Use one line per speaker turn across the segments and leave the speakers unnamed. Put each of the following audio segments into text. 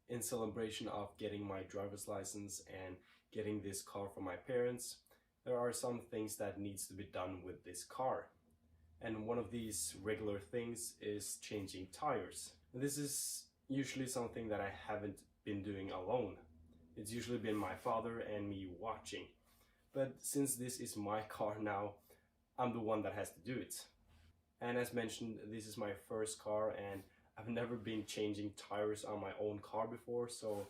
in celebration of getting my driver's license and getting this car from my parents, there are some things that needs to be done with this car. And one of these regular things is changing tires. And this is usually something that I haven't been doing alone. It's usually been my father and me watching. But since this is my car now, I'm the one that has to do it. And as mentioned, this is my first car and I've never been changing tires on my own car before, so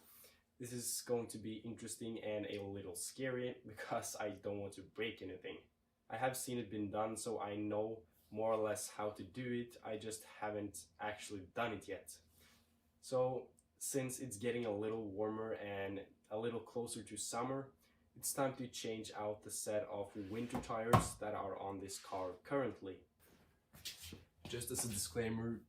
this is going to be interesting and a little scary because I don't want to break anything. I have seen it been done, so I know more or less how to do it. I just haven't actually done it yet. So since it's getting a little warmer and a little closer to summer, it's time to change out the set of winter tires that are on this car currently. Just as a disclaimer,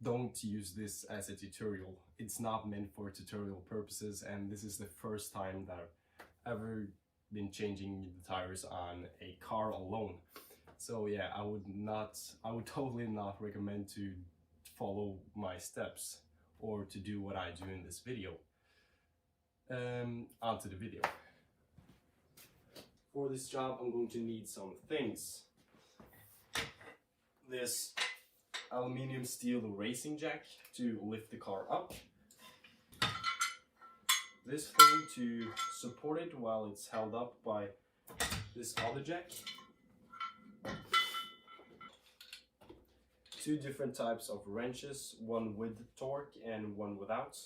don't use this as a tutorial. It's not meant for tutorial purposes, and this is the first time that I've ever been changing the tires on a car alone. So yeah, I would totally not recommend to follow my steps or to do what I do in this video. Onto the video. For this job, I'm going to need some things. This aluminium steel racing jack to lift the car up. This thing to support it while it's held up by this other jack. Two different types of wrenches, one with torque and one without.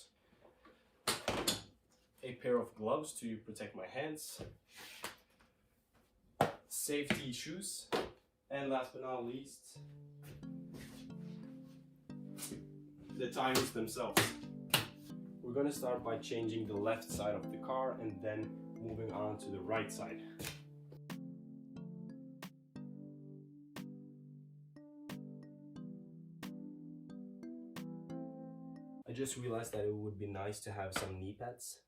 A pair of gloves to protect my hands. Safety shoes. And last but not least, the tires themselves. We're going to start by changing the left side of the car and then moving on to the right side. I just realized that it would be nice to have some knee pads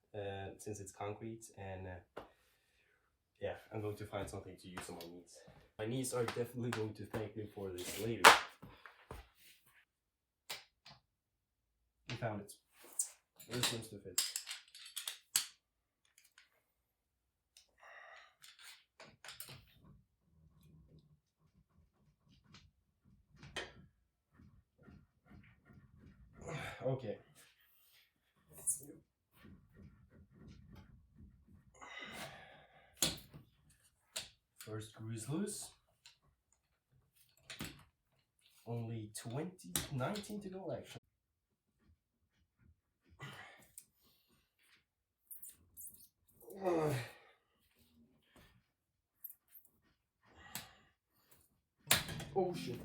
since it's concrete, and yeah, I'm going to find something to use on my knees. My knees are definitely going to thank me for this later. We found it. This seems to fit. Okay. First screw is loose. Only 19 to go actually. Oh shit.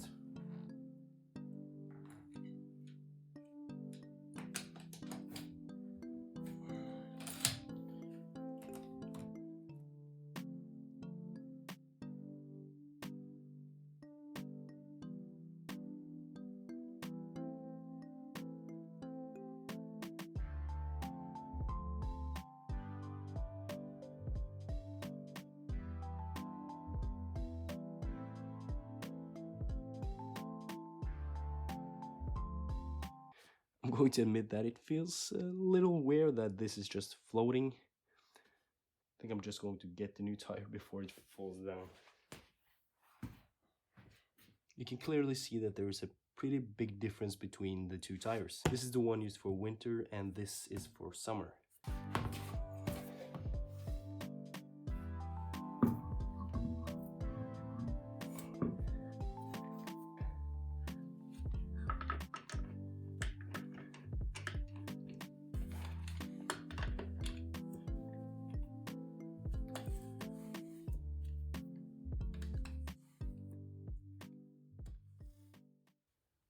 I'm going to admit that it feels a little weird that this is just floating. I think I'm just going to get the new tire before it falls down. You can clearly see that there is a pretty big difference between the two tires. This is the one used for winter and this is for summer.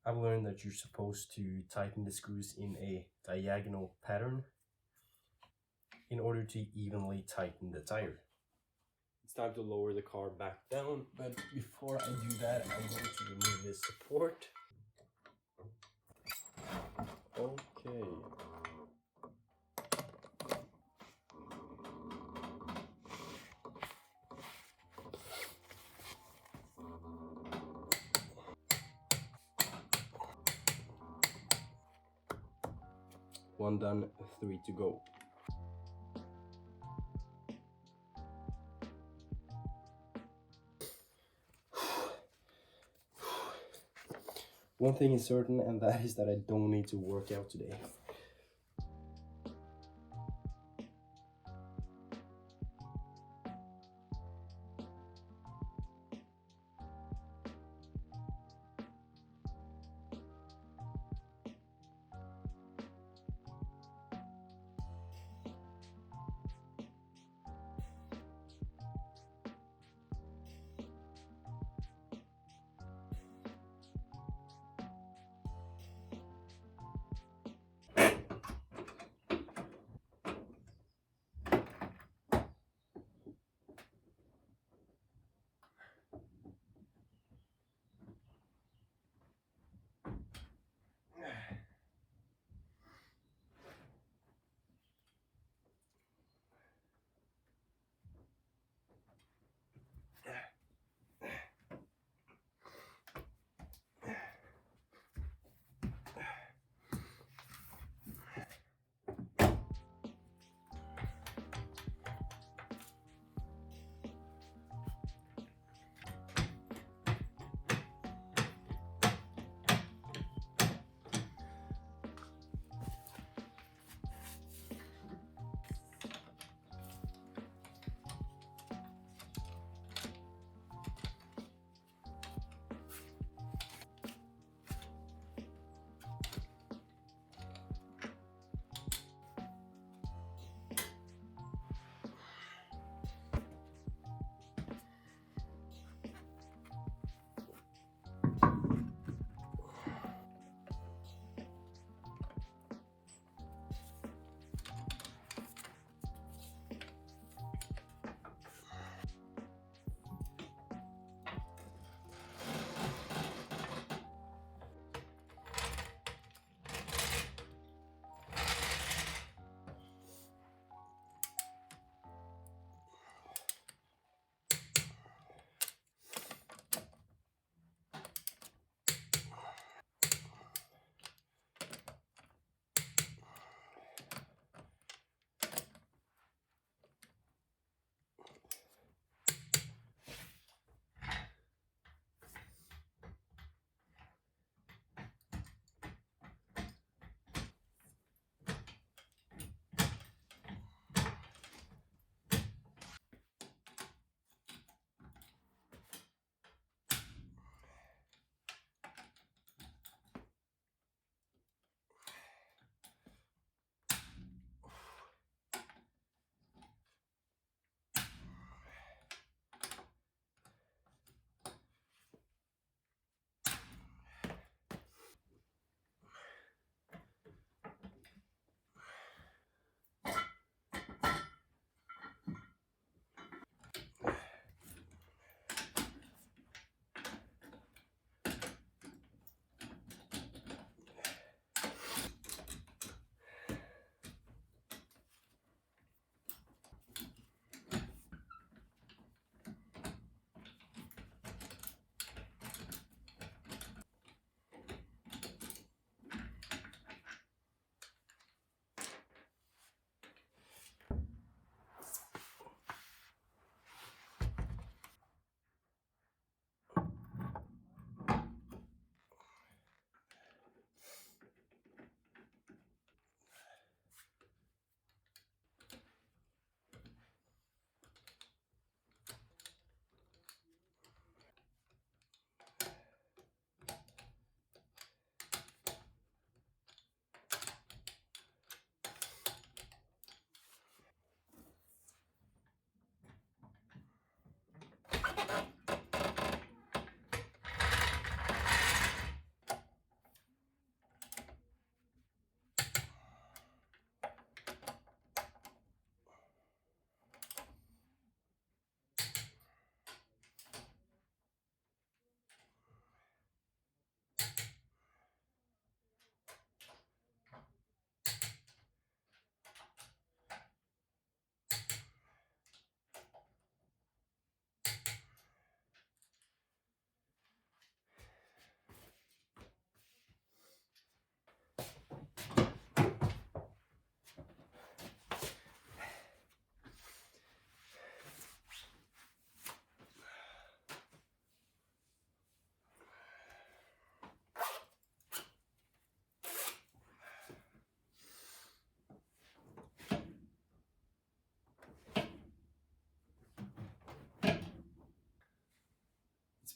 I've learned that you're supposed to tighten the screws in a diagonal pattern in order to evenly tighten the tire. It's time to lower the car back down, but before I do that, I'm going to remove this support. Okay. 1 done, 3 to go. One thing is certain, and that is that I don't need to work out today.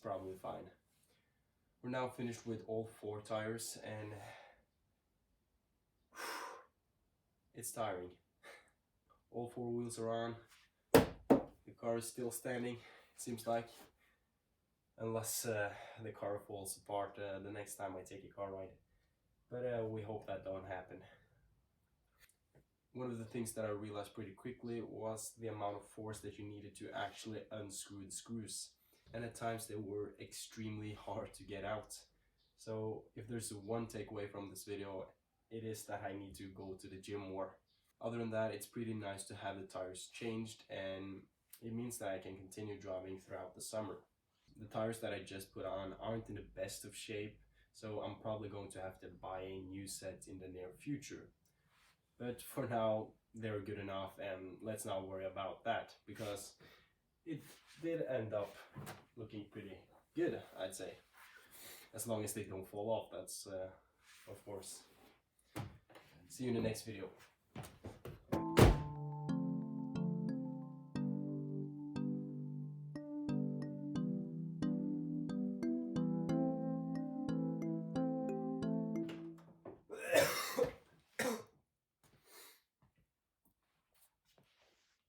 probably fine. We're now finished with all 4 tires, and it's tiring. All 4 wheels are on. The car is still standing, it seems like. Unless the car falls apart the next time I take a car ride. But we hope that don't happen. One of the things that I realized pretty quickly was the amount of force that you needed to actually unscrew the screws. And at times they were extremely hard to get out. So if there's one takeaway from this video, it is that I need to go to the gym more. Other than that, it's pretty nice to have the tires changed, and it means that I can continue driving throughout the summer. The tires that I just put on aren't in the best of shape, so I'm probably going to have to buy a new set in the near future. But for now, they're good enough, and let's not worry about that, because it did end up looking pretty good, I'd say. As long as they don't fall off, that's of course. See you in the next video.